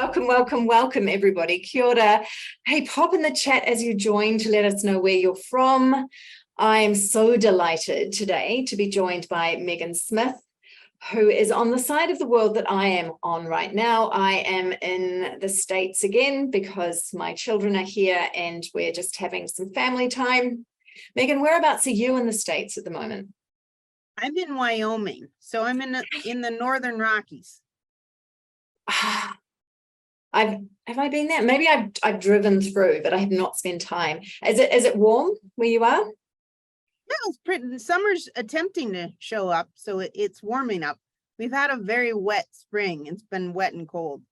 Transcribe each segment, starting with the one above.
Welcome, welcome, welcome, everybody. Kia ora. Hey, pop in the chat as you join to let us know where you're from. I am so delighted today to be joined by Megan Smith, who is on the side of the world that I am on right now. I am in the States again because my children are here and we're just having some family time. Megan, whereabouts are you in the States at the moment? I'm in Wyoming, so I'm in the Northern Rockies. Have I been there? Maybe I've driven through, but I have not spent time. Is it warm where you are? No, it's pretty. The summer's attempting to show up, so it's warming up. We've had a very wet spring. It's been wet and cold.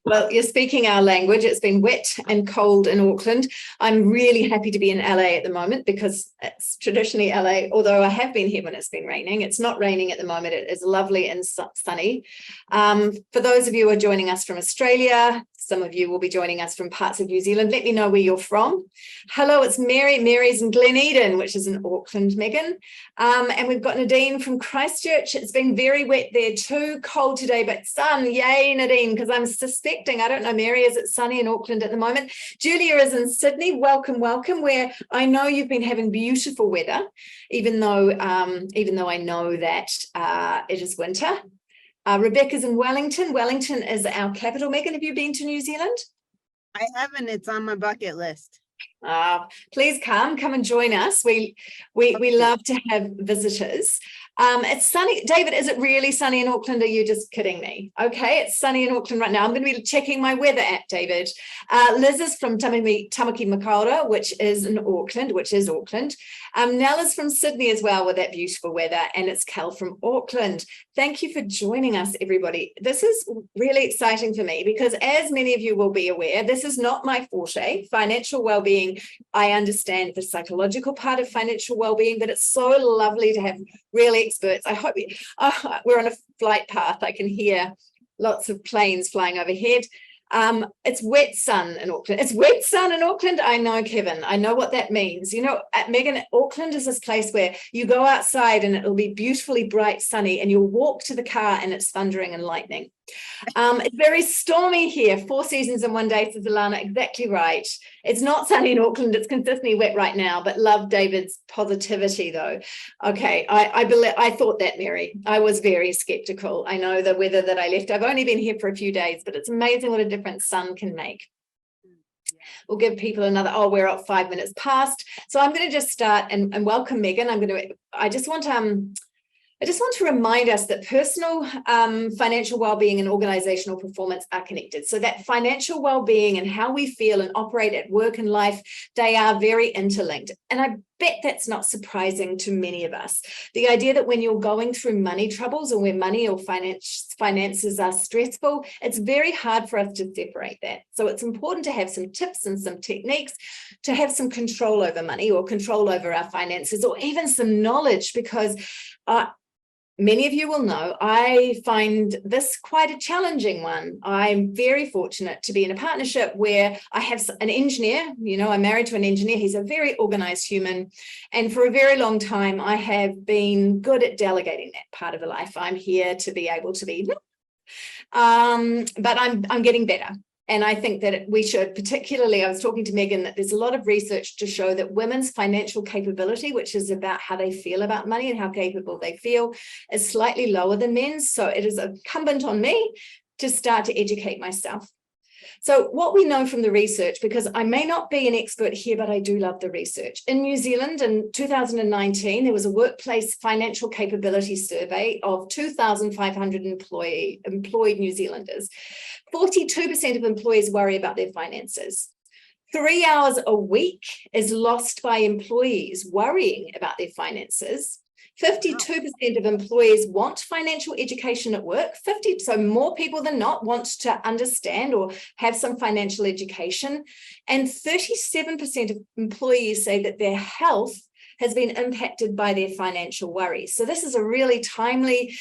Well, you're speaking our language. It's been wet and cold in Auckland. I'm really happy to be in LA at the moment because it's traditionally LA, although I have been here when it's been raining. It's not raining at the moment. It is lovely and sunny. For those of you who are joining us from Australia, some of you will be joining us from parts of New Zealand. Let me know where you're from. Hello, it's Mary. Mary's in Gleneden, which is in Auckland, Megan. And we've got Nadine from Christchurch. It's been very wet there too, cold today, but sun. Yay, Nadine, because I'm suspecting, I don't know, Mary, is it sunny in Auckland at the moment? Julia is in Sydney. Welcome, welcome, where I know you've been having beautiful weather, even though I know that it is winter. Rebecca's in Wellington. Wellington is our capital. Megan, have you been to New Zealand? I haven't. It's on my bucket list. Please come and join us. We love to have visitors. It's sunny. David, is it really sunny in Auckland? Are you just kidding me? Okay, it's sunny in Auckland right now. I'm going to be checking my weather app, David. Liz is from Tamaki Makaurau, which is Auckland. Nell is from Sydney as well with that beautiful weather, and it's Cal from Auckland. Thank you for joining us, everybody. This is really exciting for me because, as many of you will be aware, this is not my forte. Financial well-being, I understand the psychological part of financial well-being, but it's so lovely to have really experts. I hope we're on a flight path. I can hear lots of planes flying overhead. It's wet sun in Auckland. It's wet sun in Auckland. I know, Kevin. I know what that means. You know, Megan, Auckland is this place where you go outside and it'll be beautifully bright sunny and you'll walk to the car and it's thundering and lightning. It's very stormy here. 4 seasons in one day, says Alana. Exactly right. It's not sunny in Auckland. It's consistently wet right now, but love David's positivity though. Okay, I thought that, Mary. I was very skeptical. I know the weather that I left. I've only been here for a few days, but it's amazing what a difference sun can make. We'll give people another, we're up 5 minutes past. So I'm going to just start and welcome Megan. I just want to remind us that personal financial well-being and organizational performance are connected. So that financial well-being and how we feel and operate at work and life, they are very interlinked. And I bet that's not surprising to many of us. The idea that when you're going through money troubles or when money or finances are stressful, it's very hard for us to separate that. So it's important to have some tips and some techniques to have some control over money or control over our finances, or even some knowledge, because many of you will know I find this quite a challenging one. I'm very fortunate to be in a partnership where I have an engineer. You know, I'm married to an engineer. He's a very organized human. And for a very long time, I have been good at delegating that part of the life. I'm here to be able to be, but I'm getting better. And I think that we should, particularly, I was talking to Megan, that there's a lot of research to show that women's financial capability, which is about how they feel about money and how capable they feel, is slightly lower than men's. So it is incumbent on me to start to educate myself. So what we know from the research, because I may not be an expert here, but I do love the research. In New Zealand in 2019, there was a workplace financial capability survey of 2,500 employed New Zealanders. 42% of employees worry about their finances. 3 hours a week is lost by employees worrying about their finances. 52% of employees want financial education at work. So more people than not want to understand or have some financial education. And 37% of employees say that their health has been impacted by their financial worries. So this is a really timely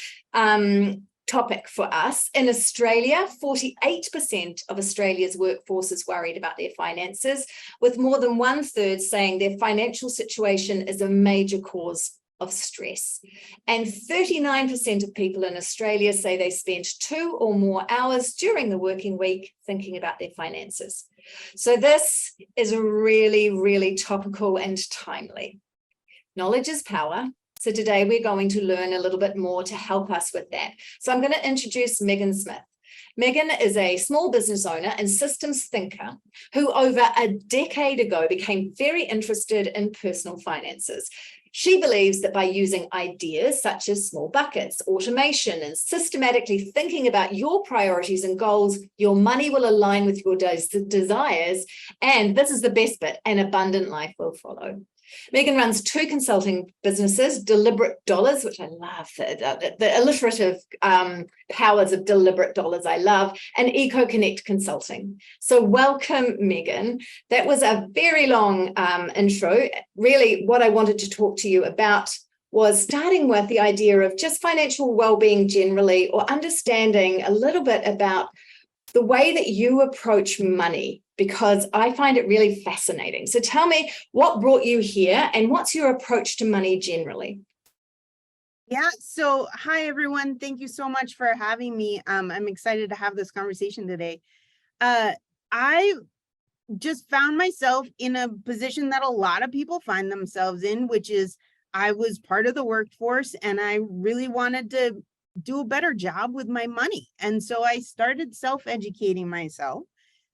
topic for us. In Australia, 48% of Australia's workforce is worried about their finances, with more than 1/3 saying their financial situation is a major cause of stress. And 39% of people in Australia say they spend 2 or more hours during the working week thinking about their finances. So this is really, really topical and timely. Knowledge is power. So today we're going to learn a little bit more to help us with that. So I'm going to introduce Megan Smith. Megan is a small business owner and systems thinker who over a decade ago became very interested in personal finances. She believes that by using ideas such as small buckets, automation, and systematically thinking about your priorities and goals, your money will align with your desires. And this is the best bit, an abundant life will follow. Megan runs 2 consulting businesses, Deliberate Dollars, which I love, the alliterative powers of Deliberate Dollars I love, and Eco Connect Consulting. So welcome, Megan. That was a very long intro. Really, what I wanted to talk to you about was starting with the idea of just financial well-being generally, or understanding a little bit about the way that you approach money, because I find it really fascinating. So tell me, what brought you here and what's your approach to money generally? Yeah, so hi everyone. Thank you so much for having me. I'm excited to have this conversation today. I just found myself in a position that a lot of people find themselves in, which is I was part of the workforce and I really wanted to do a better job with my money. And so I started self-educating myself.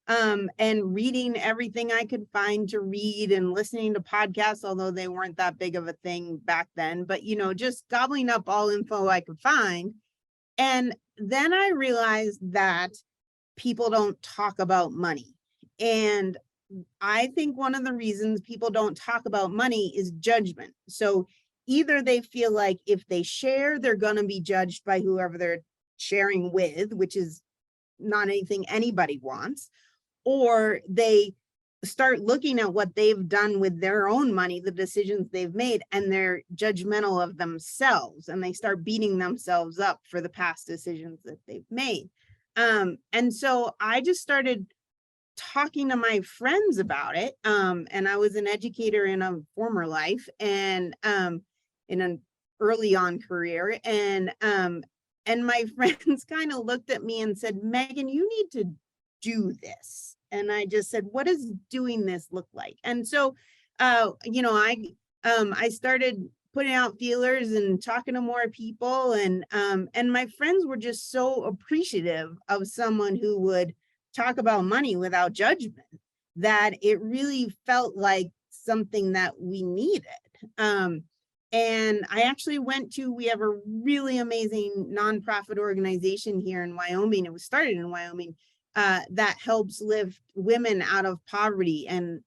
And reading everything I could find to read and listening to podcasts, although they weren't that big of a thing back then, but, just gobbling up all info I could find. And then I realized that people don't talk about money. And I think one of the reasons people don't talk about money is judgment. So either they feel like if they share, they're going to be judged by whoever they're sharing with, which is not anything anybody wants, or they start looking at what they've done with their own money, the decisions they've made, and they're judgmental of themselves, and they start beating themselves up for the past decisions that they've made. And so I just started talking to my friends about it. And I was an educator in a former life and in an early on career. And my friends kind of looked at me and said, Megan, you need to do this. And I just said, what does doing this look like? And so, I started putting out feelers and talking to more people. And my friends were just so appreciative of someone who would talk about money without judgment, that it really felt like something that we needed. And I actually we have a really amazing nonprofit organization here in Wyoming. It was started in Wyoming. That helps lift women out of poverty and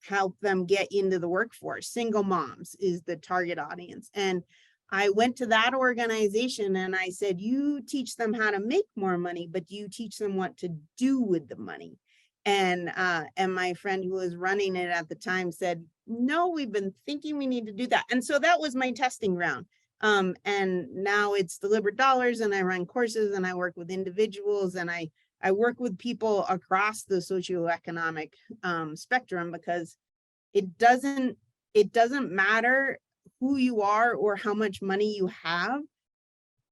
help them get into the workforce. Single moms is the target audience. And I went to that organization and I said, you teach them how to make more money, but you teach them what to do with the money. And my friend who was running it at the time said, no, we've been thinking we need to do that. And so that was my testing ground. And now it's Deliberate Dollars, and I run courses and I work with individuals, and I work with people across the socioeconomic spectrum, because it doesn't matter who you are or how much money you have.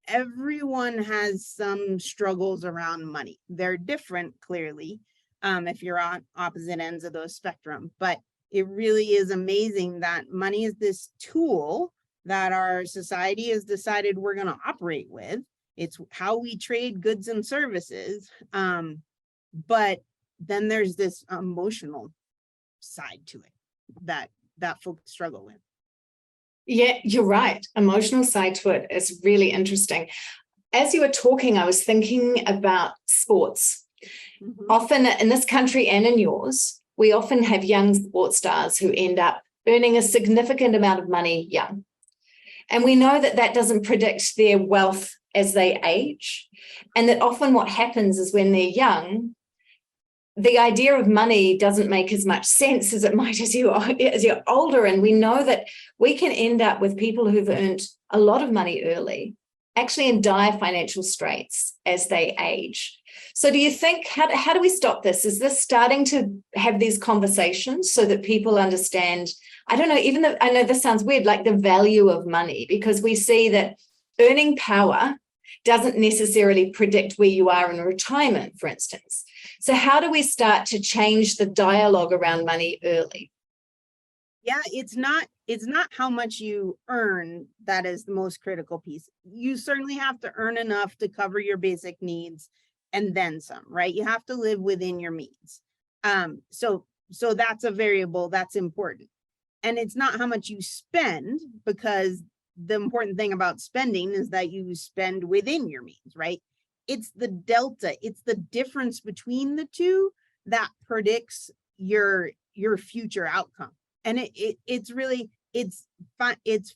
Everyone has some struggles around money. They're different, clearly, if you're on opposite ends of those spectrum. But it really is amazing that money is this tool that our society has decided we're going to operate with. It's how we trade goods and services. But then there's this emotional side to it that folks struggle with. Yeah, you're right. Emotional side to it is really interesting. As you were talking, I was thinking about sports. Mm-hmm. Often in this country and in yours, we often have young sports stars who end up earning a significant amount of money young. And we know that that doesn't predict their wealth as they age. And that often what happens is when they're young, the idea of money doesn't make as much sense as it might as you're older. And we know that we can end up with people who've earned a lot of money early, actually in dire financial straits as they age. So do you think, how do we stop this? Is this starting to have these conversations so that people understand I don't know, even though I know this sounds weird, like the value of money, because we see that earning power doesn't necessarily predict where you are in retirement, for instance. So how do we start to change the dialogue around money early? Yeah, it's not how much you earn that is the most critical piece. You certainly have to earn enough to cover your basic needs and then some, right? You have to live within your means. So that's a variable that's important. And it's not how much you spend, because the important thing about spending is that you spend within your means, right? It's the delta, it's the difference between the two that predicts your future outcome. And it's really, it's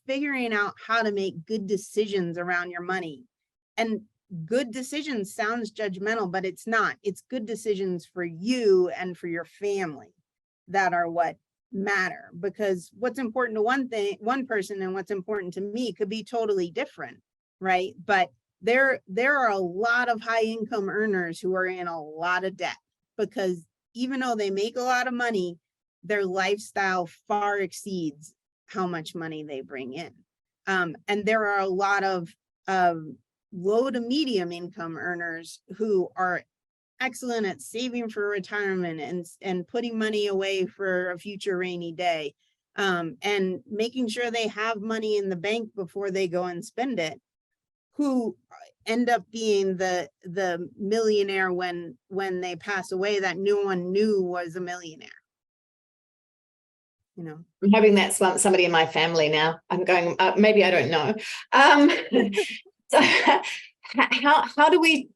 figuring out how to make good decisions around your money. And good decisions sounds judgmental, but it's not. It's good decisions for you and for your family that are what matter, because what's important to one person and what's important to me could be totally different, right? But there are a lot of high income earners who are in a lot of debt, because even though they make a lot of money, their lifestyle far exceeds how much money they bring in. And there are a lot of low to medium income earners who are excellent at saving for retirement and putting money away for a future rainy day, and making sure they have money in the bank before they go and spend it, who end up being the millionaire when they pass away that no one knew was a millionaire. You know, I'm having that somebody in my family now. I'm going, maybe I don't know. So how do we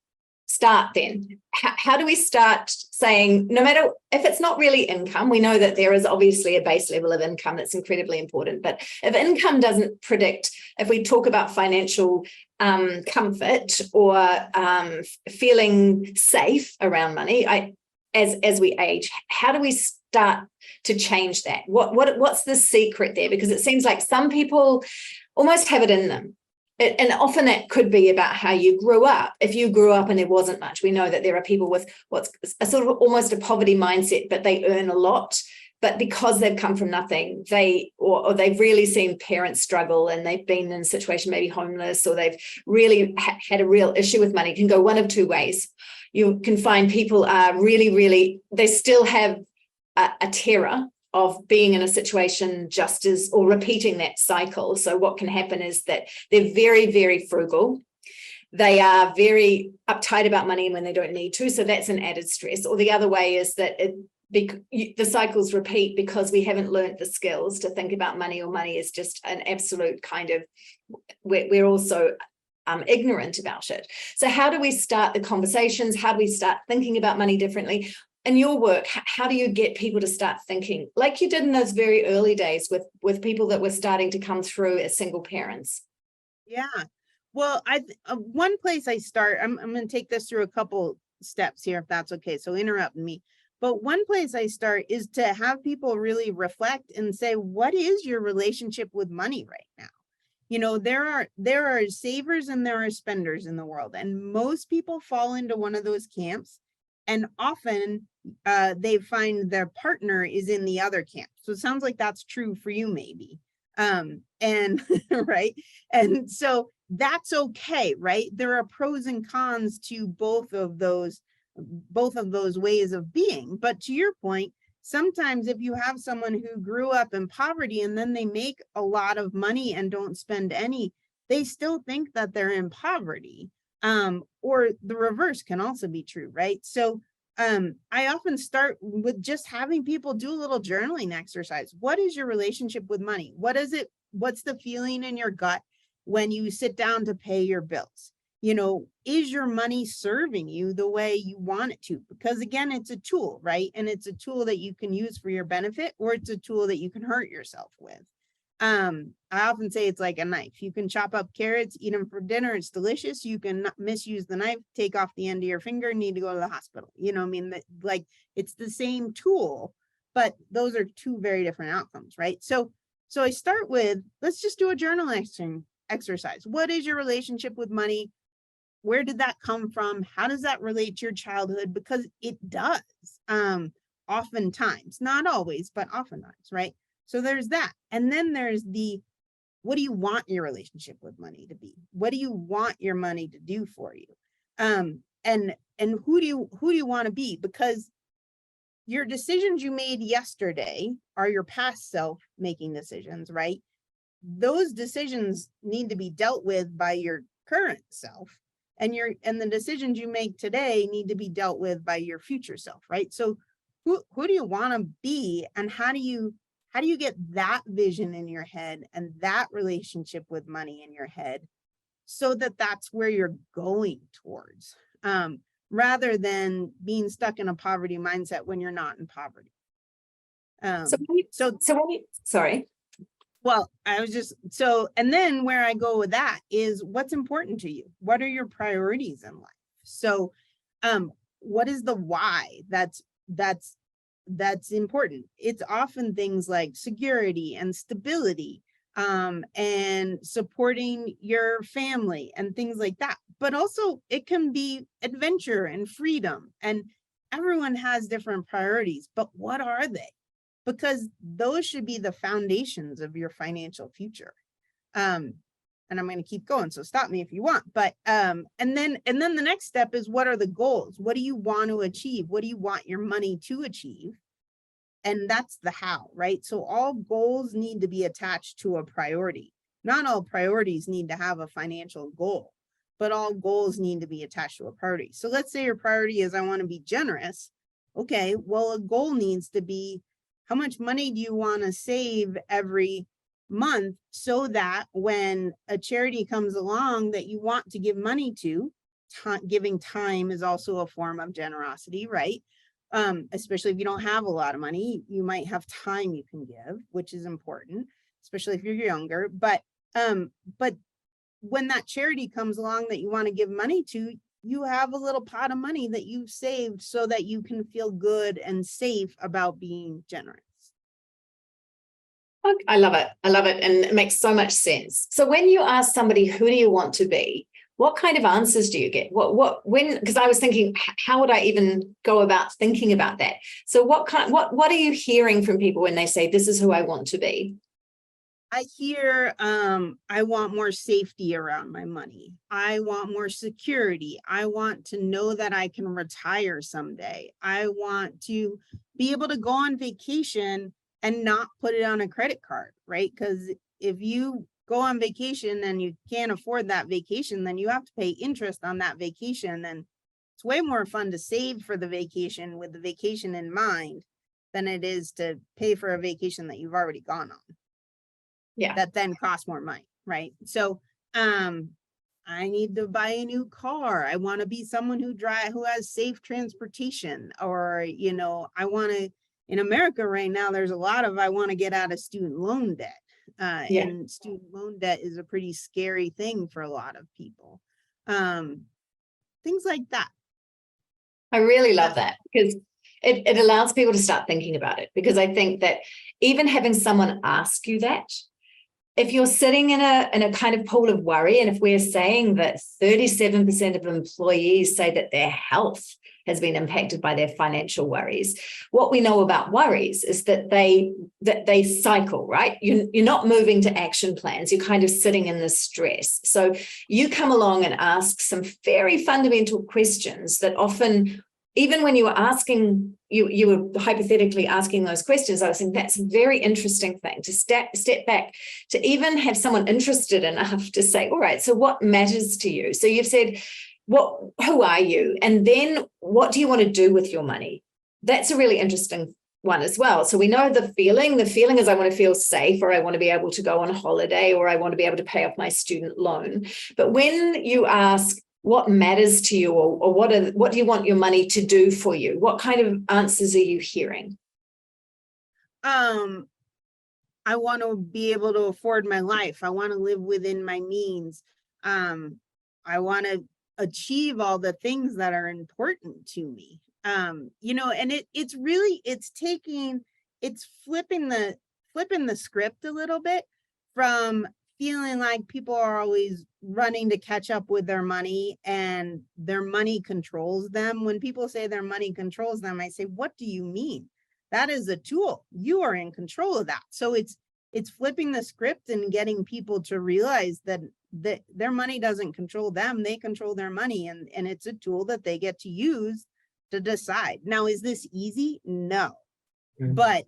start then? How do we start saying, no matter if it's not really income, we know that there is obviously a base level of income that's incredibly important, but if income doesn't predict, if we talk about financial comfort or feeling safe around money, as we age, how do we start to change that? What's the secret there? Because it seems like some people almost have it in them. And often that could be about how you grew up. If you grew up and there wasn't much, we know that there are people with what's a sort of almost a poverty mindset, but they earn a lot. But because they've come from nothing, or they've really seen parents struggle and they've been in a situation, maybe homeless, or they've really had a real issue with money. It can go one of two ways. You can find people are really, really, they still have a terror of being in a situation or repeating that cycle. So what can happen is that they're very, very frugal. They are very uptight about money when they don't need to. So that's an added stress. Or the other way is that the cycles repeat because we haven't learned the skills to think about money, or money is just an absolute kind of, we're also ignorant about it. So how do we start the conversations? How do we start thinking about money differently? In your work, how do you get people to start thinking like you did in those very early days with people that were starting to come through as single parents? Yeah, well, one place I start, I'm going to take this through a couple steps here, if that's okay, so interrupt me. But one place I start is to have people really reflect and say, what is your relationship with money right now? You know, there are savers and there are spenders in the world, and most people fall into one of those camps. And often they find their partner is in the other camp. So it sounds like that's true for you, maybe. And right. And so that's okay, right? There are pros and cons to both of those ways of being. But to your point, sometimes if you have someone who grew up in poverty and then they make a lot of money and don't spend any, they still think that they're in poverty. Or the reverse can also be true, right? So I often start with just having people do a little journaling exercise. What is your relationship with money? What's the feeling in your gut when you sit down to pay your bills? You know, is your money serving you the way you want it to? Because again, it's a tool, right? And it's a tool that you can use for your benefit, or it's a tool that you can hurt yourself with. I often say it's like a knife. You can chop up carrots, eat them for dinner. It's delicious. You can misuse the knife, take off the end of your finger, need to go to the hospital. You know, I mean, like it's the same tool, but those are two very different outcomes, right? So I start with, let's just do a journal exercise. What is your relationship with money? Where did that come from? How does that relate to your childhood? Because it does, oftentimes, not always, but oftentimes, right? So there's that. And then there's the, what do you want your relationship with money to be? What do you want your money to do for you? And who do you want to be? Because your decisions you made yesterday are your past self making decisions, right? Those decisions need to be dealt with by your current self, and the decisions you make today need to be dealt with by your future self, right? So who do you want to be, and how do you get that vision in your head and that relationship with money in your head, so that that's where you're going towards, rather than being stuck in a poverty mindset when you're not in poverty. Sorry. Well, and then where I go with that is, what's important to you? What are your priorities in life? So, what is the why that's important? It's often things like security and stability, and supporting your family and things like that. But also it can be adventure and freedom, and everyone has different priorities, but what are they? Because those should be the foundations of your financial future. And I'm going to keep going, so stop me if you want. But and then the next step is, what are the goals? What do you want to achieve? What do you want your money to achieve? And that's the how, right? So all goals need to be attached to a priority. Not all priorities need to have a financial goal, but all goals need to be attached to a priority. So let's say your priority is, I want to be generous. Okay, well, a goal needs to be, how much money do you want to save every month, so that when a charity comes along that you want to give money to, giving time is also a form of generosity, right? Especially if you don't have a lot of money, you might have time you can give, which is important, especially if you're younger. But when that charity comes along that you want to give money to, you have a little pot of money that you've saved so that you can feel good and safe about being generous. I love it. I love it. And it makes so much sense. So when you ask somebody, who do you want to be? What kind of answers do you get? Because I was thinking, how would I even go about thinking about that? So what are you hearing from people when they say, this is who I want to be? I hear, I want more safety around my money. I want more security. I want to know that I can retire someday. I want to be able to go on vacation and not put it on a credit card, right? Because if you go on vacation and you can't afford that vacation, then you have to pay interest on that vacation. And it's way more fun to save for the vacation with the vacation in mind than it is to pay for a vacation that you've already gone on. Yeah. That then costs more money, right? So I need to buy a new car. I want to be someone who has safe transportation, or, I want to, in America right now, there's a lot of, I want to get out of student loan debt. And student loan debt is a pretty scary thing for a lot of people. Things like that. I really love that, because it allows people to start thinking about it. Because I think that even having someone ask you that, if you're sitting in a kind of pool of worry, and if we're saying that 37% of employees say that their health has been impacted by their financial worries, what we know about worries is that they cycle, right? You're not moving to action plans. You're kind of sitting in this stress. So you come along and ask some very fundamental questions that often, even when you were asking, you were hypothetically asking those questions, I was saying that's a very interesting thing to step back, to even have someone interested enough to say, all right, so what matters to you? So you've said, who are you? And then what do you want to do with your money? That's a really interesting one as well. So we know the feeling is, I want to feel safe, or I want to be able to go on holiday, or I want to be able to pay off my student loan. But when you ask, what matters to you, or what do you want your money to do for you? What kind of answers are you hearing? I want to be able to afford my life. I want to live within my means. I want to achieve all the things that are important to me. And it's flipping the script a little bit, from feeling like people are always running to catch up with their money and their money controls them. When people say their money controls them, I say, what do you mean? That is a tool. You are in control of that. So it's flipping the script and getting people to realize that their money doesn't control them. They control their money, and it's a tool that they get to use to decide. Now, is this easy? No. But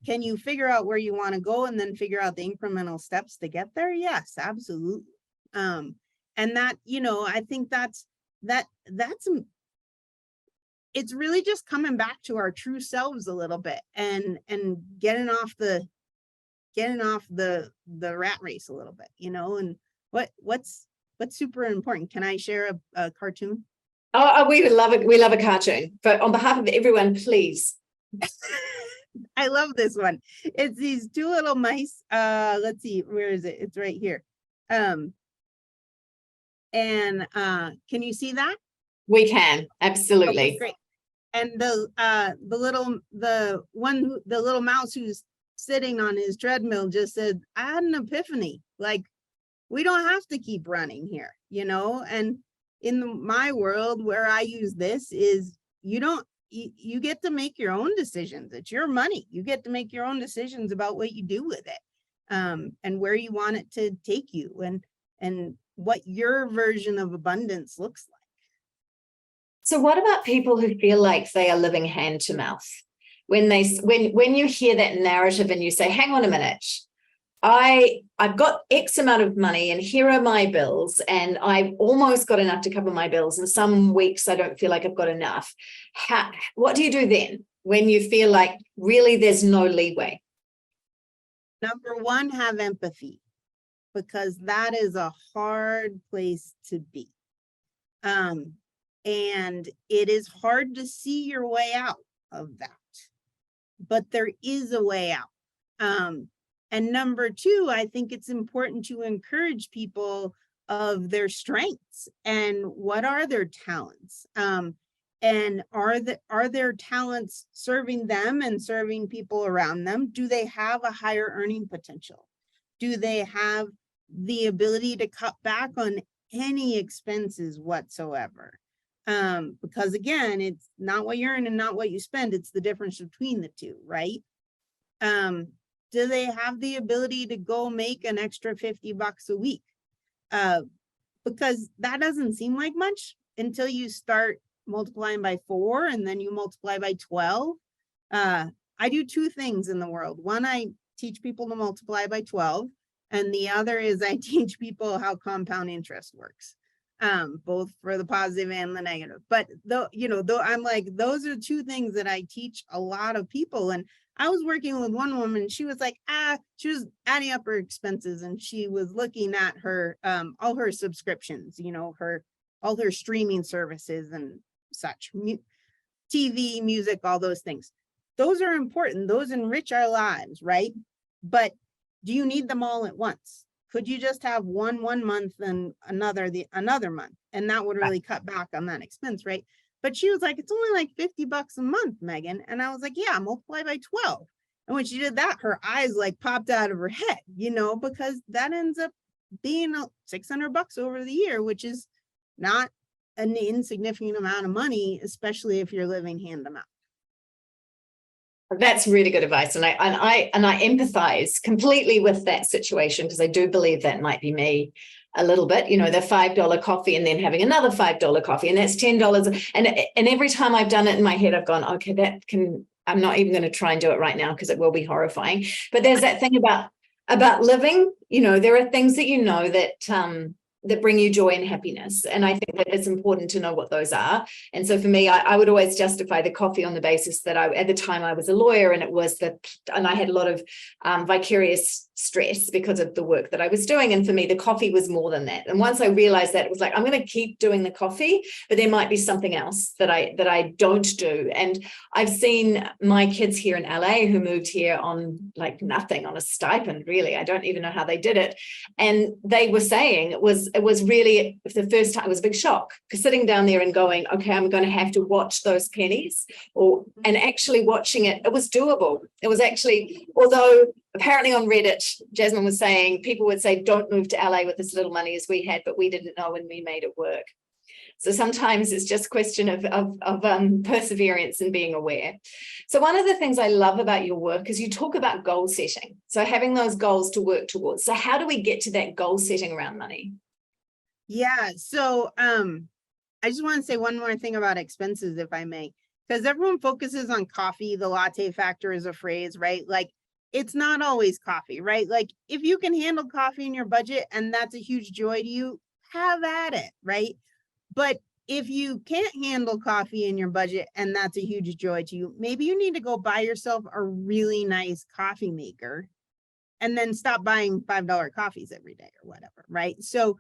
can you figure out where you want to go and then figure out the incremental steps to get there? Yes, absolutely. And that, I think that's it's really just coming back to our true selves a little bit and getting off the rat race a little bit, and what's super important. Can I share a cartoon? Oh, we would love it. We love a cartoon, but on behalf of everyone, please. I love this one. It's these two little mice. Let's see, where is it? It's right here. Can you see that? We can, absolutely. Okay, great. And the little mouse who's sitting on his treadmill just said, I had an epiphany. Like, we don't have to keep running here, and in my world where I use this is you get to make your own decisions. It's your money. You get to make your own decisions about what you do with it, and where you want it to take you, and what your version of abundance looks like. So what about people who feel like they are living hand to mouth? When you hear that narrative and you say, hang on a minute, I've got X amount of money and here are my bills, and I've almost got enough to cover my bills, and some weeks I don't feel like I've got enough. What do you do then when you feel like really there's no leeway? Number one, have empathy, because that is a hard place to be. And it is hard to see your way out of that, but there is a way out. And number two, I think it's important to encourage people of their strengths and what are their talents. And are their talents serving them and serving people around them? Do they have a higher earning potential? Do they have the ability to cut back on any expenses whatsoever? Because again, it's not what you earn and not what you spend. It's the difference between the two, right? Do they have the ability to go make an extra $50 a week? Because that doesn't seem like much until you start multiplying by 4 and then you multiply by 12. I do two things in the world. One, I teach people to multiply by 12. And the other is I teach people how compound interest works. Both for the positive and the negative. But I'm like, those are two things that I teach a lot of people. And I was working with one woman, she was like, she was adding up her expenses, and she was looking at her, all her subscriptions, all her streaming services and such, TV, music, all those things. Those are important. Those enrich our lives, right? But do you need them all at once? Could you just have one month and another month? And that would really cut back on that expense, right? But she was like, it's only like $50 a month, Megan. And I was like, yeah, multiply by 12. And when she did that, her eyes like popped out of her head, because that ends up being $600 over the year, which is not an insignificant amount of money, especially if you're living hand to mouth. That's really good advice. And I empathize completely with that situation, because I do believe that might be me a little bit, the $5 coffee and then having another $5 coffee, and that's $10. And every time I've done it in my head, I've gone, okay, I'm not even going to try and do it right now because it will be horrifying. But there's that thing about living, there are things that bring you joy and happiness. And I think that it's important to know what those are. And so for me, I would always justify the coffee on the basis that at the time I was a lawyer, and and I had a lot of vicarious stress because of the work that I was doing. And for me, the coffee was more than that. And once I realized that, it was like, I'm going to keep doing the coffee, but there might be something else that I don't do. And I've seen my kids here in LA who moved here on like nothing, on a stipend, really. I don't even know how they did it. And they were saying it was really, the first time, it was a big shock, because sitting down there and going, okay, I'm going to have to watch those pennies, and actually watching it, it was doable. It was actually, although apparently on Reddit, Jasmine was saying, people would say, don't move to LA with as little money as we had, but we didn't know when we made it work. So sometimes it's just a question of perseverance and being aware. So one of the things I love about your work is you talk about goal setting. So having those goals to work towards. So how do we get to that goal setting around money? Yeah. So I just want to say one more thing about expenses, if I may, because everyone focuses on coffee. The latte factor is a phrase, right? Like, it's not always coffee, right? Like, if you can handle coffee in your budget and that's a huge joy to you, have at it, right? But if you can't handle coffee in your budget and that's a huge joy to you, maybe you need to go buy yourself a really nice coffee maker and then stop buying $5 coffees every day or whatever, right? So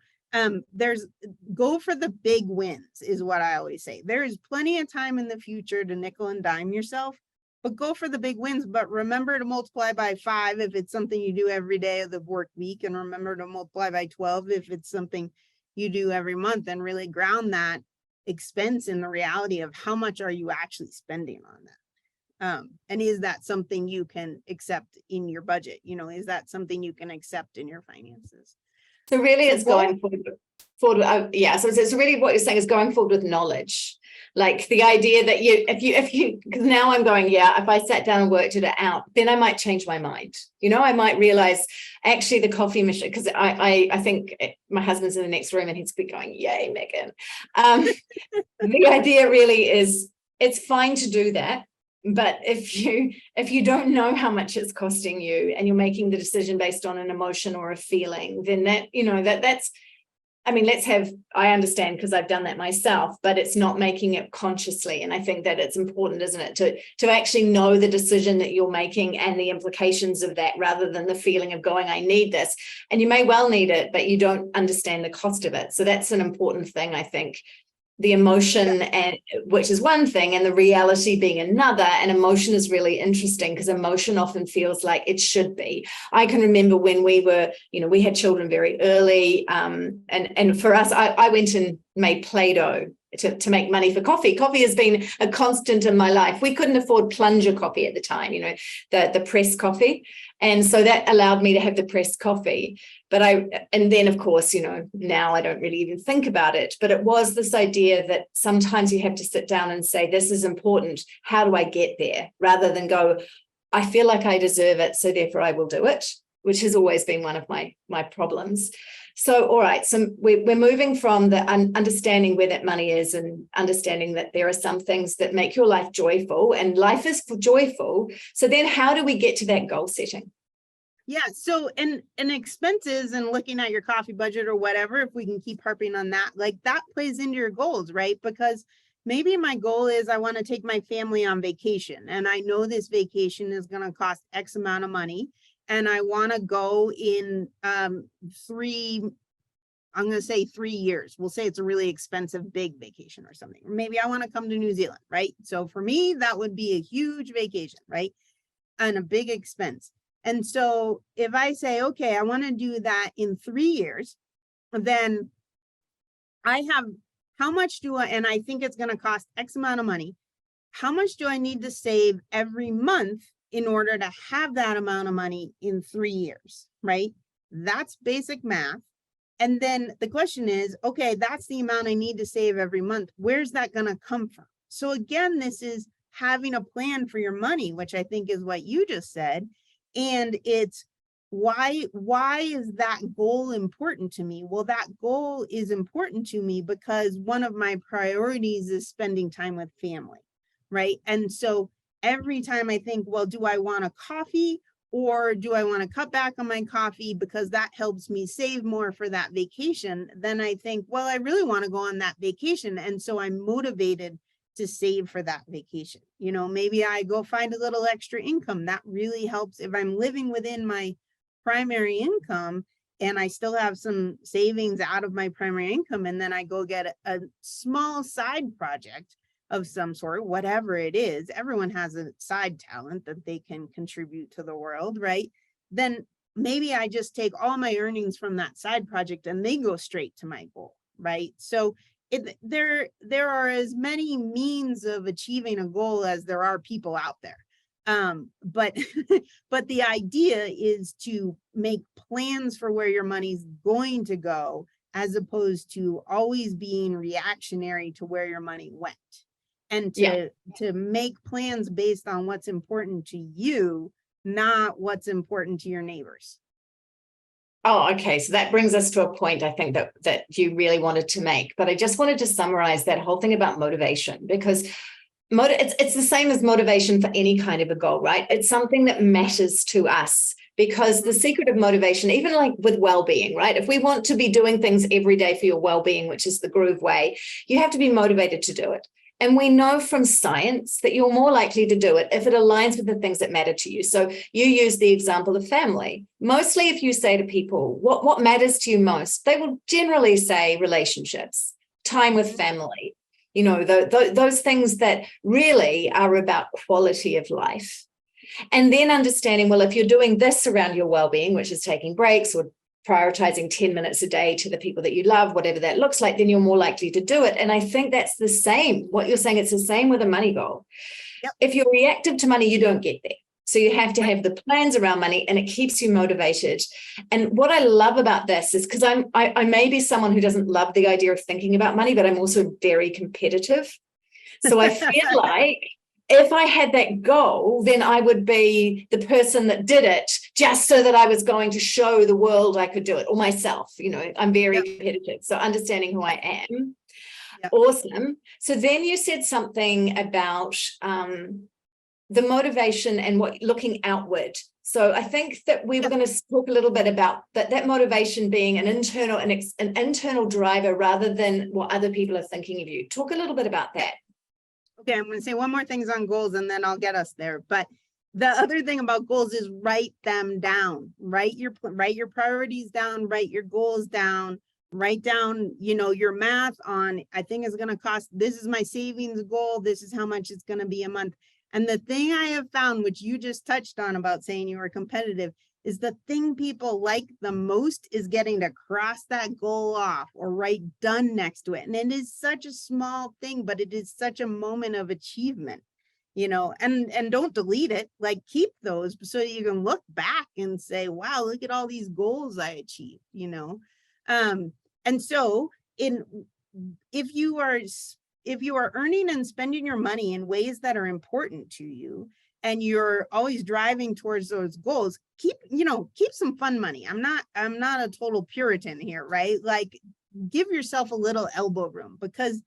there's go for the big wins is what I always say. There is plenty of time in the future to nickel and dime yourself, but go for the big wins. But remember to multiply by 5 if it's something you do every day of the work week, and remember to multiply by 12 if it's something you do every month, and really ground that expense in the reality of how much are you actually spending on that. And is that something you can accept in your budget? You know, is that something you can accept in your finances? So really it's going forward. Yeah. So it's really what you're saying is going forward with knowledge. Like the idea that if you, because now I'm going, yeah, if I sat down and worked it out, then I might change my mind. You know, I might realize actually the coffee machine, because I think my husband's in the next room and he's be going, yay, Megan. The idea really is it's fine to do that. But if you don't know how much it's costing you and you're making the decision based on an emotion or a feeling, then that, you know, that's, I mean, I understand because I've done that myself, but it's not making it consciously. And I think that it's important, isn't it, to actually know the decision that you're making and the implications of that, rather than the feeling of going, I need this. And you may well need it, but you don't understand the cost of it. So that's an important thing, I think. The emotion, and which is one thing, and the reality being another. And emotion is really interesting because emotion often feels like it should be. I can remember when we were, you know, we had children very early, and for us, I went and made Play-Doh to make money for coffee. Coffee has been a constant in my life. We couldn't afford plunger coffee at the time, you know, the pressed coffee. And so that allowed me to have the pressed coffee. And then of course, you know, now I don't really even think about it, but it was this idea that sometimes you have to sit down and say, this is important. How do I get there? Rather than go, I feel like I deserve it, so therefore I will do it, which has always been one of my problems. So, all right, so we're moving from the understanding where that money is and understanding that there are some things that make your life joyful, and life is joyful. So then how do we get to that goal setting? Yeah. So, and expenses and looking at your coffee budget or whatever, if we can keep harping on that, like that plays into your goals, right? Because maybe my goal is I want to take my family on vacation, and I know this vacation is going to cost X amount of money, and I want to go in I'm going to say 3 years. We'll say it's a really expensive, big vacation or something. Or maybe I want to come to New Zealand, right? So for me, that would be a huge vacation, right? And a big expense. And so if I say, okay, I want to do that in 3 years, then I have, how much and I think it's going to cost X amount of money. How much do I need to save every month in order to have that amount of money in 3 years, right? That's basic math. And then the question is, okay, that's the amount I need to save every month. Where's that going to come from? So again, this is having a plan for your money, which I think is what you just said. And it's why is that goal important to me? Well, that goal is important to me because one of my priorities is spending time with family, right? And so every time I think, well, do I want a coffee, or do I want to cut back on my coffee because that helps me save more for that vacation? Then I think, well, I really want to go on that vacation. And so I'm motivated to save for that vacation. You know, maybe I go find a little extra income. That really helps if I'm living within my primary income and I still have some savings out of my primary income. And then I go get a small side project of some sort, whatever it is. Everyone has a side talent that they can contribute to the world, right? Then maybe I just take all my earnings from that side project and they go straight to my goal, right? So there are as many means of achieving a goal as there are people out there. But the idea is to make plans for where your money's going to go as opposed to always being reactionary to where your money went. And Yeah. to make plans based on what's important to you, not what's important to your neighbors. Oh, okay. So that brings us to a point I think that you really wanted to make. But I just wanted to summarize that whole thing about motivation, because it's the same as motivation for any kind of a goal, right? It's something that matters to us, because the secret of motivation, even like with well-being, right? If we want to be doing things every day for your well-being, which is the Groov way, you have to be motivated to do it. And we know from science that you're more likely to do it if it aligns with the things that matter to you. So you use the example of family. Mostly if you say to people, what matters to you most, they will generally say relationships, time with family, you know, those things that really are about quality of life. And then understanding, well, if you're doing this around your well-being, which is taking breaks or prioritizing 10 minutes a day to the people that you love, whatever that looks like, then you're more likely to do it. And I think that's the same. What you're saying, it's the same with a money goal. Yep. If you're reactive to money, you don't get there. So you have to have the plans around money, and it keeps you motivated. And what I love about this is, because I may be someone who doesn't love the idea of thinking about money, but I'm also very competitive. So I feel like if I had that goal, then I would be the person that did it just so that I was going to show the world I could do it, or myself. You know, I'm very competitive. So understanding who I am. Yep. Awesome. So then you said something about the motivation and what looking outward. So I think that we were going to talk a little bit about that motivation being an internal driver rather than what other people are thinking of you. Talk a little bit about that. Okay, I'm going to say one more thing on goals and then I'll get us there. But the other thing about goals is write them down. Write your priorities down, write your goals down, write down, you know, your math on, I think it's going to cost, this is my savings goal, this is how much it's going to be a month. And the thing I have found, which you just touched on about saying you were competitive, is the thing people like the most is getting to cross that goal off or write done next to it. And it is such a small thing, but it is such a moment of achievement, you know, and don't delete it, like keep those so that you can look back and say, wow, look at all these goals I achieved, you know? And so if you are earning and spending your money in ways that are important to you, and you're always driving towards those goals, keep some fun money. I'm not a total Puritan here, right? Like give yourself a little elbow room, because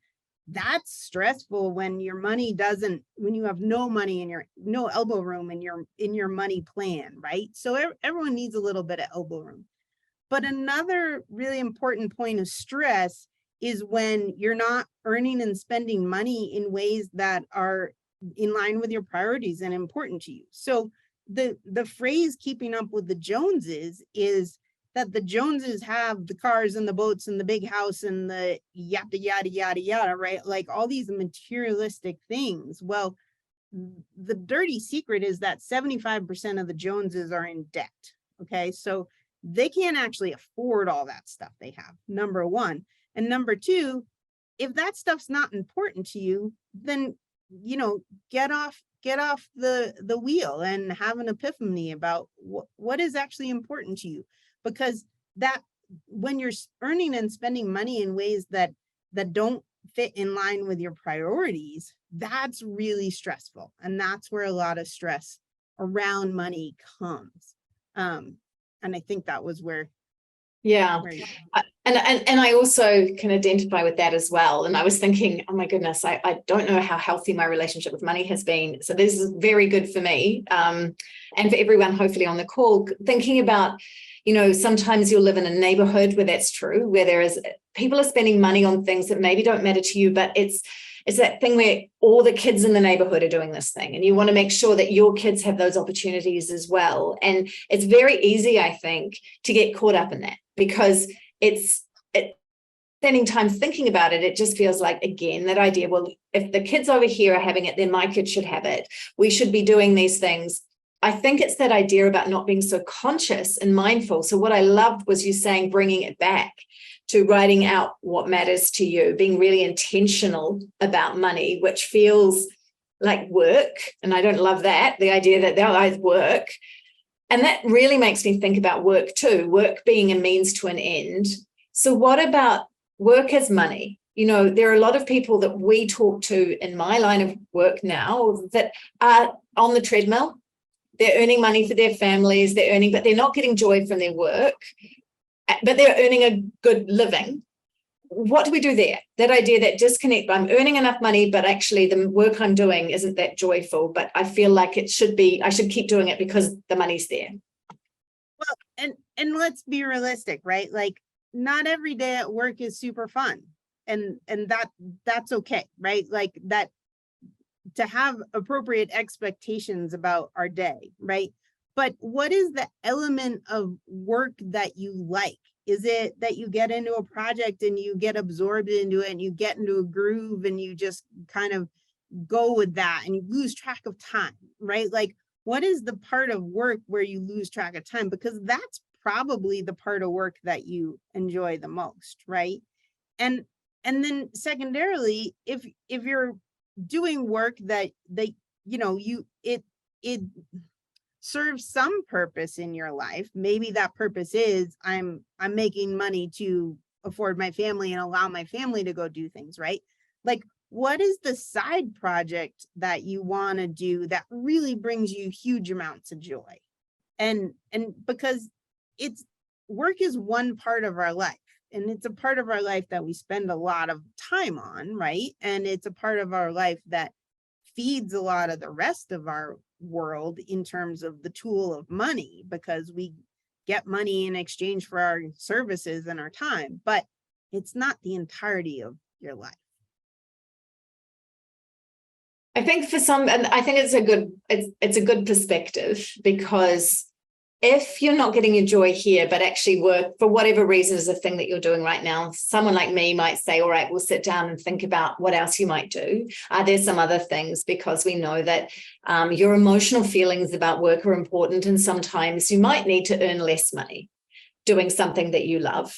that's stressful when your money when you have no money in no elbow room in your money plan, right? So everyone needs a little bit of elbow room. But another really important point of stress is when you're not earning and spending money in ways that are in line with your priorities and important to you. So the phrase keeping up with the Joneses is that the Joneses have the cars and the boats and the big house and the yada, yada, yada, yada, right? Like all these materialistic things. Well, the dirty secret is that 75% of the Joneses are in debt. Okay. So they can't actually afford all that stuff they have, number one. And number two, if that stuff's not important to you, then, you know, get off the wheel and have an epiphany about what is actually important to you. Because that when you're earning and spending money in ways that don't fit in line with your priorities, that's really stressful. And that's where a lot of stress around money comes. And I think that was where. Yeah. And I also can identify with that as well. And I was thinking, oh my goodness, I don't know how healthy my relationship with money has been. So this is very good for me. And for everyone hopefully on the call, thinking about, you know, sometimes you'll live in a neighborhood where that's true, where people are spending money on things that maybe don't matter to you, but it's that thing where all the kids in the neighborhood are doing this thing, and you want to make sure that your kids have those opportunities as well. And it's very easy, I think, to get caught up in that, because spending time thinking about it, it just feels like, again, that idea, well, if the kids over here are having it, then my kids should have it. We should be doing these things. I think it's that idea about not being so conscious and mindful. So what I loved was you saying, bringing it back to writing out what matters to you, being really intentional about money, which feels like work. And I don't love that, the idea that their lives work. And that really makes me think about work too, work being a means to an end. So what about work as money? You know, there are a lot of people that we talk to in my line of work now that are on the treadmill. They're earning money for their families, but they're not getting joy from their work, but they're earning a good living. What do we do there? That idea, that disconnect, I'm earning enough money, but actually the work I'm doing isn't that joyful, but I feel like it should be, I should keep doing it because the money's there. Well, and let's be realistic, right? Like, not every day at work is super fun. And that's okay, right? Like, that, to have appropriate expectations about our day, right? But what is the element of work that you like? Is it that you get into a project and you get absorbed into it and you get into a groove and you just kind of go with that and you lose track of time, right? Like, what is the part of work where you lose track of time? Because that's probably the part of work that you enjoy the most, right? And then secondarily, if you're doing work that you know, it serves some purpose in your life, maybe that purpose is I'm making money to afford my family and allow my family to go do things, right? Like, what is the side project that you want to do that really brings you huge amounts of joy? And because it's, work is one part of our life, and it's a part of our life that we spend a lot of time on, right? And it's a part of our life that feeds a lot of the rest of our world in terms of the tool of money, because we get money in exchange for our services and our time, but it's not the entirety of your life. I think for some, and I think it's a good perspective, because if you're not getting your joy here, but actually work for whatever reason is a thing that you're doing right now, someone like me might say, all right, we'll sit down and think about what else you might do. There's some other things, because we know that your emotional feelings about work are important. And sometimes you might need to earn less money doing something that you love.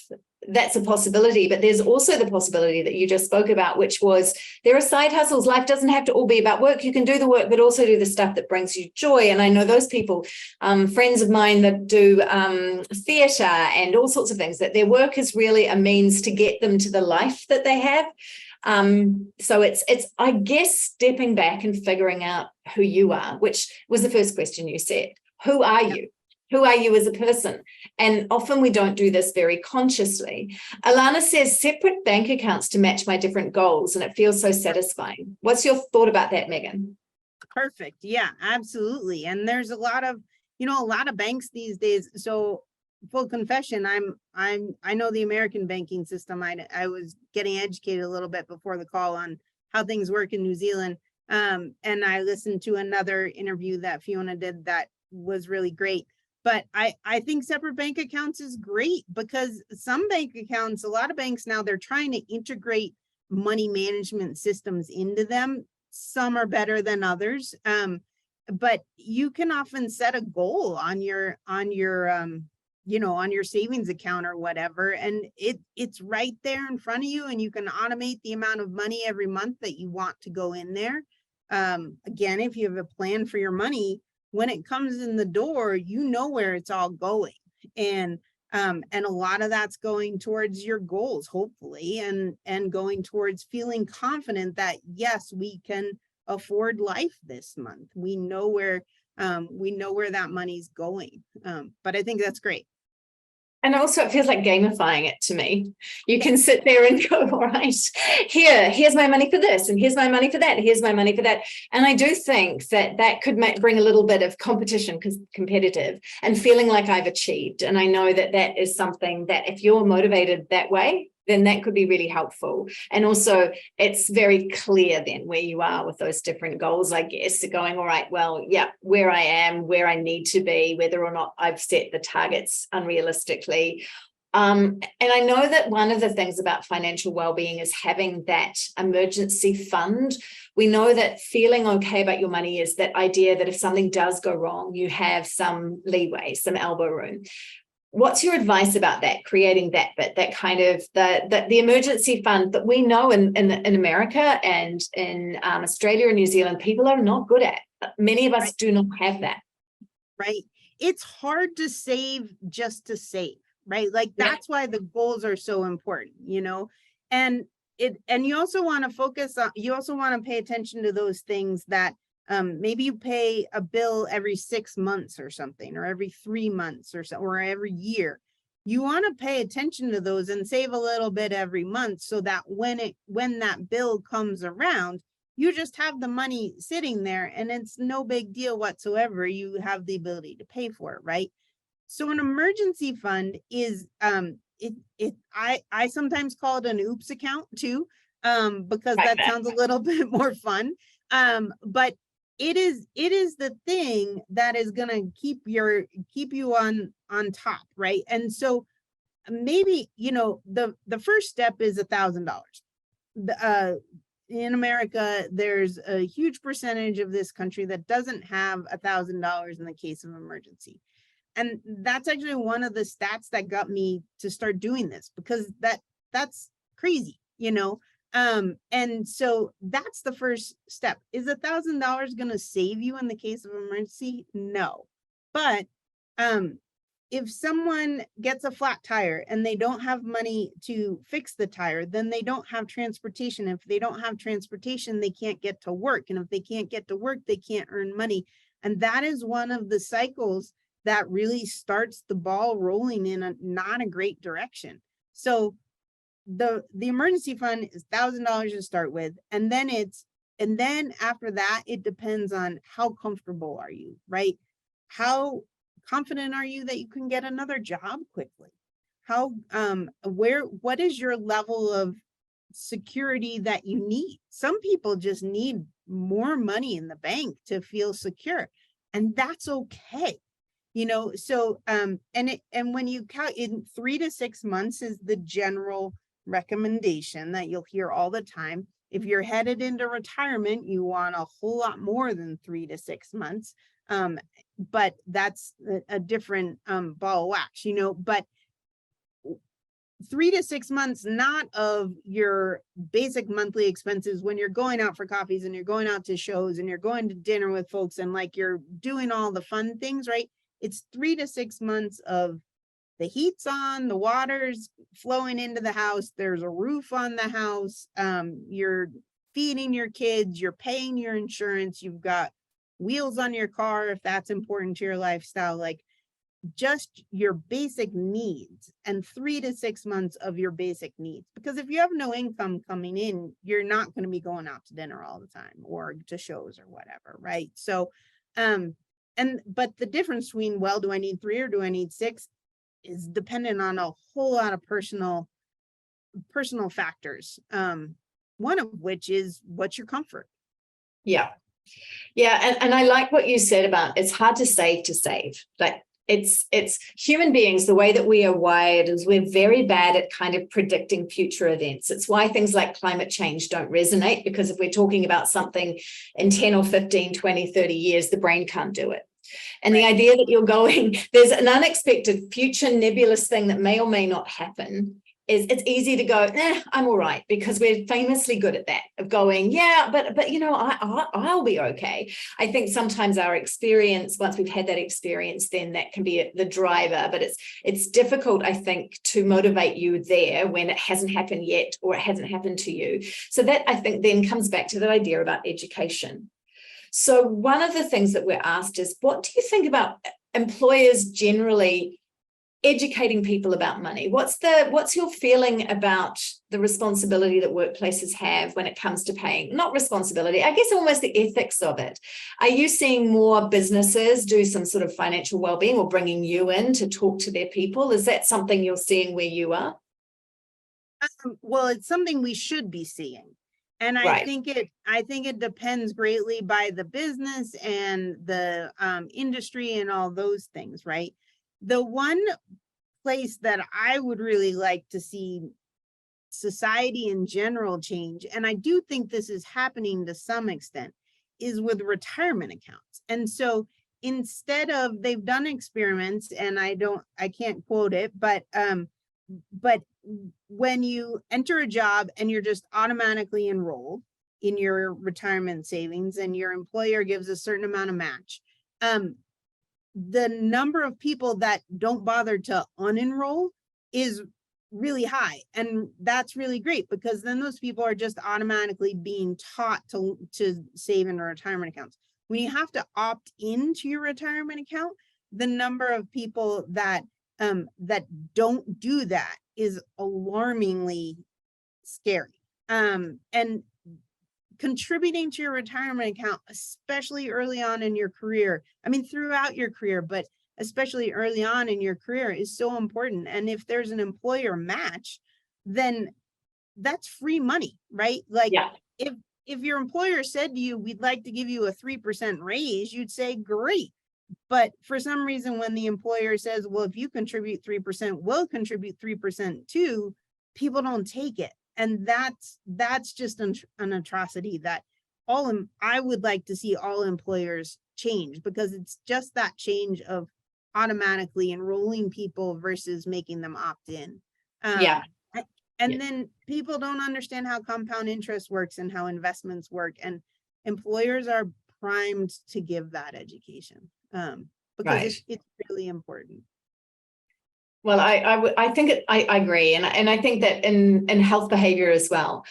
That's a possibility, but there's also the possibility that you just spoke about, which was there are side hustles. Life doesn't have to all be about work. You can do the work, but also do the stuff that brings you joy. And I know those people, friends of mine that do theatre and all sorts of things, that their work is really a means to get them to the life that they have. So it's I guess stepping back and figuring out who you are, which was the first question you said. Who are you? Who are you as a person? And often we don't do this very consciously. Alana says, separate bank accounts to match my different goals, and it feels so satisfying. What's your thought about that, Megan? Perfect. Yeah, absolutely. And there's a lot of banks these days. So, full confession, I know the American banking system. I was getting educated a little bit before the call on how things work in New Zealand. And I listened to another interview that Fiona did that was really great. But I think separate bank accounts is great, because some bank accounts, a lot of banks now, they're trying to integrate money management systems into them. Some are better than others. But you can often set a goal on your savings account or whatever, and it's right there in front of you, and you can automate the amount of money every month that you want to go in there. Again, if you have a plan for your money, when it comes in the door, you know where it's all going. And a lot of that's going towards your goals, hopefully, and going towards feeling confident that, yes, we can afford life this month. We know where that money's going. But I think that's great. And also it feels like gamifying it to me. You can sit there and go, all right, here's my money for this, and here's my money for that, and here's my money for that. And I do think that could bring a little bit of competition, because competitive, and feeling like I've achieved. And I know that is something that if you're motivated that way, then that could be really helpful. And also it's very clear then where you are with those different goals, I guess, going, all right, well, yeah, where I am, where I need to be, whether or not I've set the targets unrealistically. And I know that one of the things about financial well-being is having that emergency fund. We know that feeling okay about your money is that idea that if something does go wrong, you have some leeway, some elbow room. What's your advice about that, creating that bit, that kind of the emergency fund that we know in America and in Australia and New Zealand, people are not good at. Many of us do not have that. Right. It's hard to save just to save, right? Like that's why the goals are so important, you know, and you also want to focus on, you also want to pay attention to those things that maybe you pay a bill every 6 months or something, or every 3 months or so, or every year. You want to pay attention to those and save a little bit every month so that when that bill comes around, you just have the money sitting there and it's no big deal whatsoever. You have the ability to pay for it, right? So an emergency fund is I sometimes call it an oops account too, because that sounds a little bit more fun. But it is the thing that is going to keep you on top, right? And so maybe, you know, the first step is $1,000. In America, there's a huge percentage of this country that doesn't have $1,000 in the case of emergency. And that's actually one of the stats that got me to start doing this, because that's crazy, you know? And so that's the first step. Is $1,000 going to save you in the case of emergency? No. But if someone gets a flat tire and they don't have money to fix the tire, then they don't have transportation. If they don't have transportation, they can't get to work. And if they can't get to work, they can't earn money. And that is one of the cycles that really starts the ball rolling in not a great direction. So the emergency fund is $1,000 to start with, and then after that, it depends on how comfortable are you, right? How confident are you that you can get another job quickly? How what is your level of security that you need? Some people just need more money in the bank to feel secure, and that's okay. You know, so and when you count in 3 to 6 months is the general recommendation that you'll hear all the time. If you're headed into retirement, you want a whole lot more than 3 to 6 months. But that's a different ball of wax, you know, but 3 to 6 months, not of your basic monthly expenses when you're going out for coffees and you're going out to shows and you're going to dinner with folks and like you're doing all the fun things, right? It's 3 to 6 months of the heat's on, the water's flowing into the house, there's a roof on the house, you're feeding your kids, you're paying your insurance, you've got wheels on your car if that's important to your lifestyle, like just your basic needs, and 3 to 6 months of your basic needs. Because if you have no income coming in, you're not going to be going out to dinner all the time or to shows or whatever, right? So but the difference between, well, do I need 3 or do I need 6 is dependent on a whole lot of personal factors, one of which is what's your comfort. Yeah. And I like what you said about it's hard to save. Like it's human beings, the way that we are wired is we're very bad at kind of predicting future events. It's why things like climate change don't resonate, because if we're talking about something in 10 or 15, 20, 30 years, the brain can't do it. And the idea that you're going, there's an unexpected future nebulous thing that may or may not happen, is it's easy to go, I'm all right, because we're famously good at that, of going, yeah, but you know, I'll be okay. I think sometimes our experience, once we've had that experience, then that can be the driver, but it's difficult, I think, to motivate you there when it hasn't happened yet or it hasn't happened to you. So that, I think, then comes back to that idea about education. So one of the things that we're asked is, what do you think about employers generally educating people about money? What's your feeling about the responsibility that workplaces have when it comes to paying? Not responsibility, I guess almost the ethics of it. Are you seeing more businesses do some sort of financial well-being or bringing you in to talk to their people? Is that something you're seeing where you are? Well, it's something we should be seeing. And I think it depends greatly by the business and the industry and all those things, right? The one place that I would really like to see society in general change, and I do think this is happening to some extent, is with retirement accounts. And so instead of, they've done experiments, and I can't quote it, but when you enter a job and you're just automatically enrolled in your retirement savings and your employer gives a certain amount of match, the number of people that don't bother to unenroll is really high. And that's really great, because then those people are just automatically being taught to save in retirement accounts. When you have to opt into your retirement account, the number of people that don't do that is alarmingly scary. And contributing to your retirement account, especially early on in your career, I mean, throughout your career, but especially early on in your career, is so important. And if there's an employer match, then that's free money, right? Like, Yeah. if your employer said to you, we'd like to give you a 3% raise, you'd say, great. But for some reason, when the employer says, well, if you contribute 3%, we'll contribute 3% too, people don't take it. And that's just an atrocity that I would like to see all employers change, because it's just that change of automatically enrolling people versus making them opt in. Yeah. And then people don't understand how compound interest works and how investments work. And employers are primed to give that education, because it's really important. Well, I think I agree, and I think that in health behavior as well,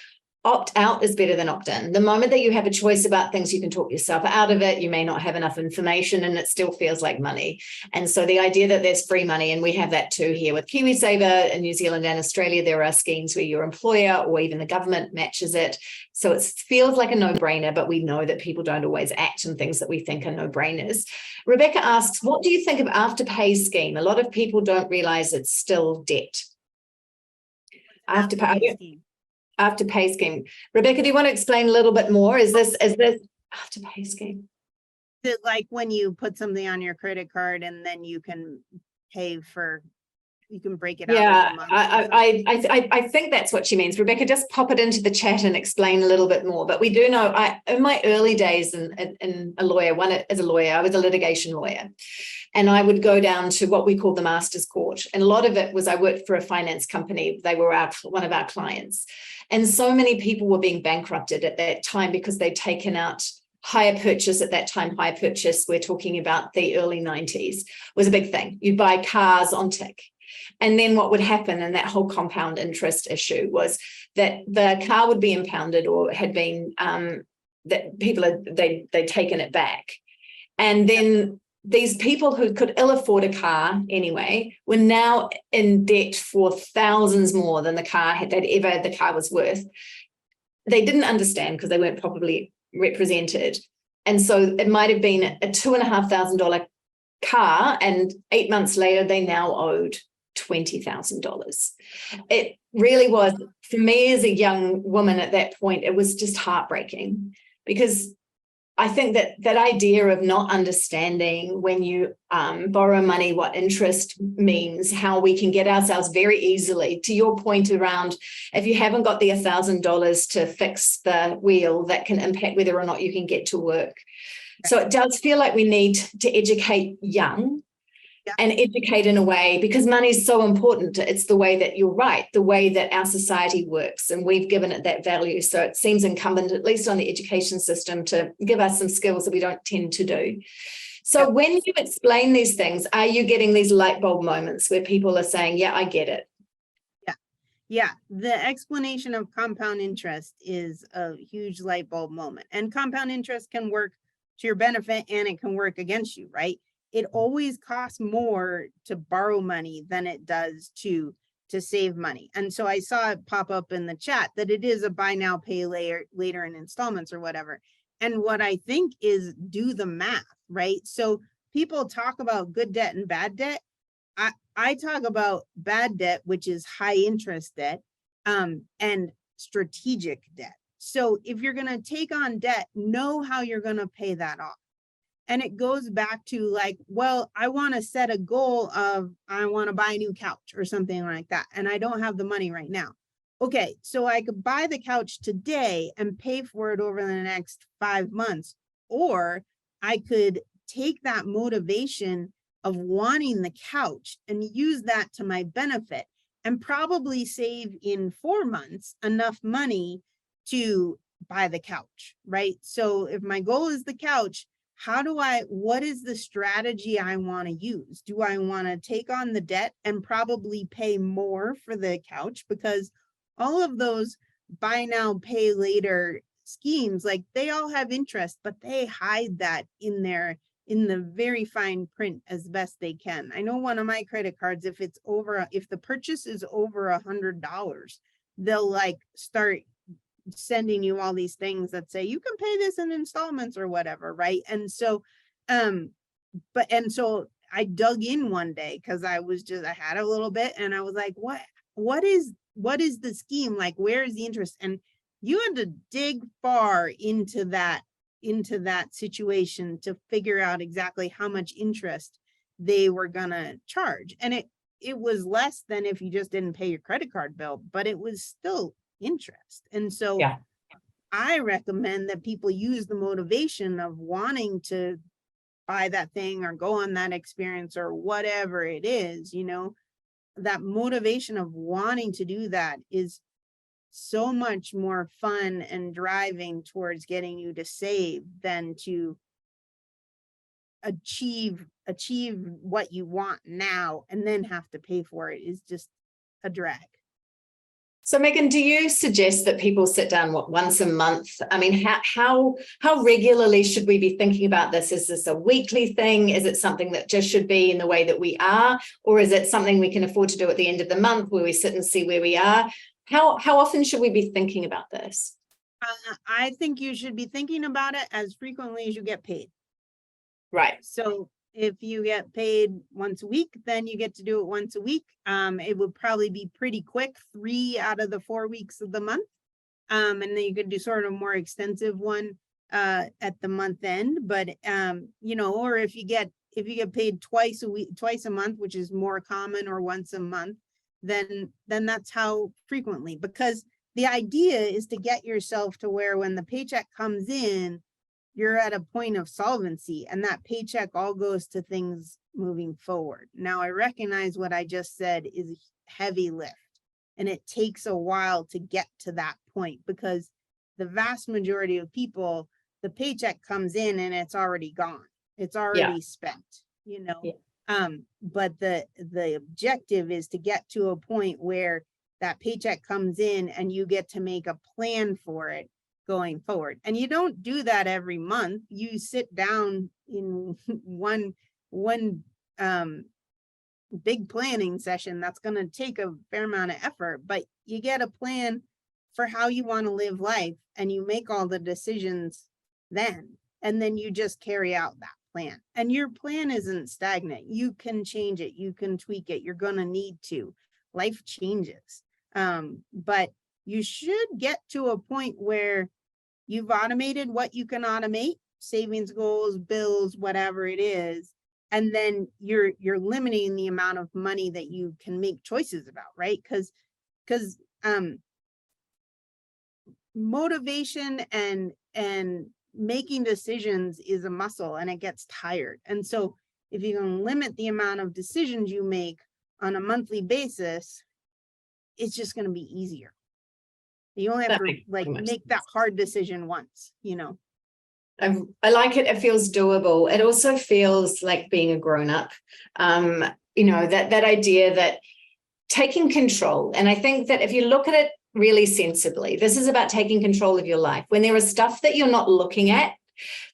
opt out is better than opt in. The moment that you have a choice about things, you can talk yourself out of it. You may not have enough information, and it still feels like money. And so the idea that there's free money, and we have that too here with KiwiSaver in New Zealand and Australia, there are schemes where your employer or even the government matches it. So it feels like a no-brainer, but we know that people don't always act on things that we think are no-brainers. Rebecca asks, what do you think of Afterpay scheme? A lot of people don't realize it's still debt. Afterpay scheme. Rebecca, do you want to explain a little bit more? Is this Afterpay scheme? Is it like when you put something on your credit card and then you can pay for, you can break it out? Yeah, I think that's what she means. Rebecca, just pop it into the chat and explain a little bit more. But we do know, in my early days in a lawyer, as a lawyer, I was a litigation lawyer. And I would go down to what we call the master's court. And a lot of it was, I worked for a finance company. They were one of our clients. And so many people were being bankrupted at that time because they'd taken out hire purchase. At that time, hire purchase, we're talking about the early 90s, was a big thing. You'd buy cars on tick. And then what would happen in that whole compound interest issue was that the car would be impounded, or had been, that people they'd taken it back. And then these people who could ill afford a car anyway were now in debt for thousands more than the car was worth. They didn't understand because they weren't properly represented. And so it might have been a $2,500 car, and 8 months later, they now owed $20,000. It really was, for me as a young woman at that point, it was just heartbreaking, because I think that idea of not understanding when you borrow money, what interest means, how we can get ourselves very easily, to your point around, if you haven't got the $1,000 to fix the wheel, that can impact whether or not you can get to work. So it does feel like we need to educate young. Yeah. And educate in a way, because money is so important. It's the way that, you're right, the way that our society works, and we've given it that value. So it seems incumbent, at least on the education system, to give us some skills that we don't tend to do. So yeah. When you explain these things, are you getting these light bulb moments where people are saying, yeah, I get it? Yeah. The explanation of compound interest is a huge light bulb moment. And compound interest can work to your benefit, and it can work against you, right? It always costs more to borrow money than it does to save money. And so I saw it pop up in the chat that it is a buy now, pay later in installments or whatever. And what I think is, do the math, right? So people talk about good debt and bad debt. I talk about bad debt, which is high interest debt, and strategic debt. So if you're going to take on debt, know how you're going to pay that off. And it goes back to like, well, I want to set a goal of, I want to buy a new couch or something like that, and I don't have the money right now. Okay, so I could buy the couch today and pay for it over the next 5 months. Or I could take that motivation of wanting the couch and use that to my benefit, and probably save in 4 months enough money to buy the couch, right? So if my goal is the couch, what is the strategy I want to use? Do I want to take on the debt and probably pay more for the couch? Because all of those buy now, pay later schemes, like they all have interest, but they hide that in the very fine print as best they can. I know one of my credit cards, if the purchase is over $100, they'll like start sending you all these things that say you can pay this in installments or whatever, right? And so so I dug in one day because I had a little bit, and I was like, what is the scheme? Like, where is the interest? And you had to dig far into that situation to figure out exactly how much interest they were gonna charge. And it was less than if you just didn't pay your credit card bill, but it was still interest. And so Yeah. I recommend that people use the motivation of wanting to buy that thing or go on that experience or whatever it is, that motivation of wanting to do that is so much more fun and driving towards getting you to save than to achieve what you want now and then have to pay for it is just a drag. So Megan, do you suggest that people sit down once a month? I mean, how regularly should we be thinking about this? Is this a weekly thing? Is it something that just should be in the way that we are? Or is it something we can afford to do at the end of the month where we sit and see where we are? How often should we be thinking about this? I think you should be thinking about it as frequently as you get paid. Right. So if you get paid once a week, then you get to do it once a week. It would probably be pretty quick, 3 out of the 4 weeks of the month. And then you could do sort of a more extensive one at the month end. But or if you get paid twice a month, which is more common, or once a month, then that's how frequently. Because the idea is to get yourself to where when the paycheck comes in, you're at a point of solvency, and that paycheck all goes to things moving forward. Now, I recognize what I just said is a heavy lift, and it takes a while to get to that point because the vast majority of people, the paycheck comes in and it's already gone. It's already spent, Yeah. But the objective is to get to a point where that paycheck comes in and you get to make a plan for it going forward. And you don't do that every month. You sit down in one big planning session that's going to take a fair amount of effort, but you get a plan for how you want to live life, and you make all the decisions then, and then you just carry out that plan. And your plan isn't stagnant. You can change it. You can tweak it. You're going to need to. Life changes. But you should get to a point where you've automated what you can automate, savings goals, bills, whatever it is. And then you're limiting the amount of money that you can make choices about, right? Because motivation and making decisions is a muscle, and it gets tired. And so if you can limit the amount of decisions you make on a monthly basis, it's just going to be easier. You only have to make that hard decision once, I like it. It feels doable. It also feels like being a grown-up. That idea that taking control. And I think that if you look at it really sensibly, this is about taking control of your life. When there is stuff that you're not looking at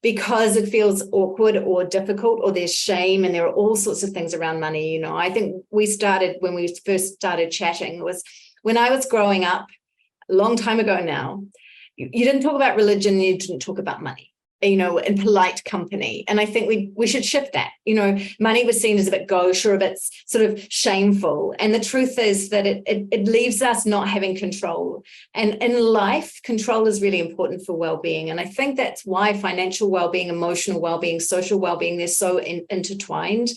because it feels awkward or difficult, or there's shame, and there are all sorts of things around money. I think when we first started chatting, was when I was growing up, a long time ago now, you didn't talk about religion, you didn't talk about money, in polite company. And I think we should shift that. Money was seen as a bit gauche or a bit sort of shameful. And the truth is that it leaves us not having control. And in life, control is really important for well-being. And I think that's why financial well-being, emotional well-being, social well-being, they're so intertwined.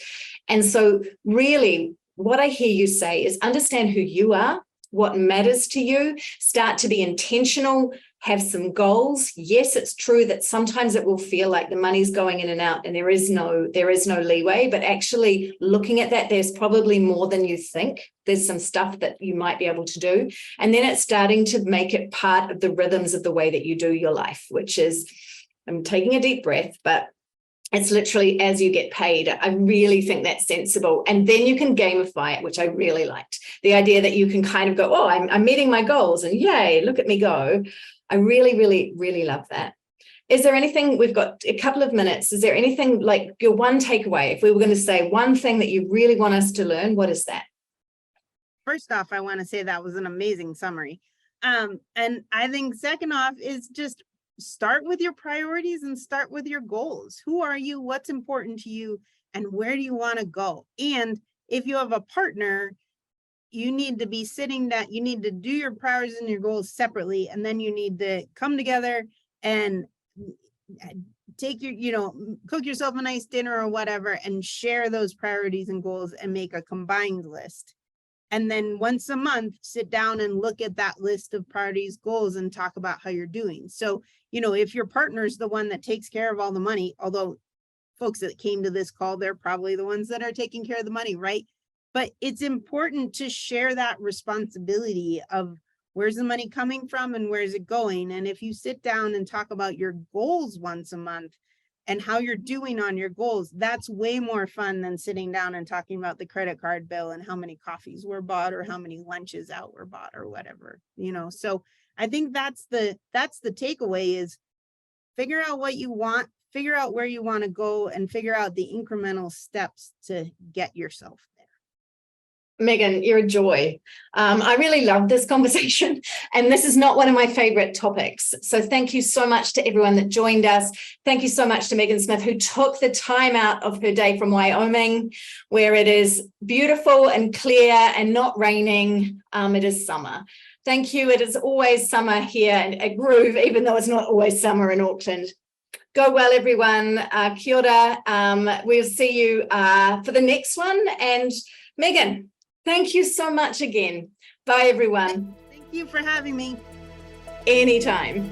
And so really what I hear you say is understand who you are, what matters to you, start to be intentional, have some goals. Yes, it's true that sometimes it will feel like the money's going in and out and there is no leeway, but actually looking at that, there's probably more than you think. There's some stuff that you might be able to do. And then it's starting to make it part of the rhythms of the way that you do your life, which is, I'm taking a deep breath, but It's literally as you get paid. I really think that's sensible. And then you can gamify it, which I really liked. The idea that you can kind of go, oh, I'm meeting my goals and yay, look at me go. I really, really, really love that. Is there anything, we've got a couple of minutes, is there anything like your one takeaway? If we were going to say one thing that you really want us to learn, what is that? First off, I want to say that was an amazing summary. And I think second off is just start with your priorities and start with your goals. Who are you? What's important to you? And where do you want to go? And if you have a partner, you need to be sitting down, you need to do your priorities and your goals separately. And then you need to come together and take your, cook yourself a nice dinner or whatever, and share those priorities and goals and make a combined list. And then once a month, sit down and look at that list of priorities, goals, and talk about how you're doing. So, if your partner's the one that takes care of all the money, although folks that came to this call, they're probably the ones that are taking care of the money, right? But it's important to share that responsibility of where's the money coming from and where's it going. And if you sit down and talk about your goals once a month and how you're doing on your goals, that's way more fun than sitting down and talking about the credit card bill and how many coffees were bought or how many lunches out were bought or whatever, So I think that's the takeaway is figure out what you want, figure out where you want to go, and figure out the incremental steps to get yourself there. Megan, you're a joy. I really love this conversation, and this is not one of my favorite topics. So thank you so much to everyone that joined us. Thank you so much to Megan Smith, who took the time out of her day from Wyoming, where it is beautiful and clear and not raining. It is summer. Thank you. It is always summer here at Groov, even though it's not always summer in Auckland. Go well, everyone. Kia ora. We'll see you for the next one. And Megan, thank you so much again. Bye, everyone. Thank you for having me. Anytime.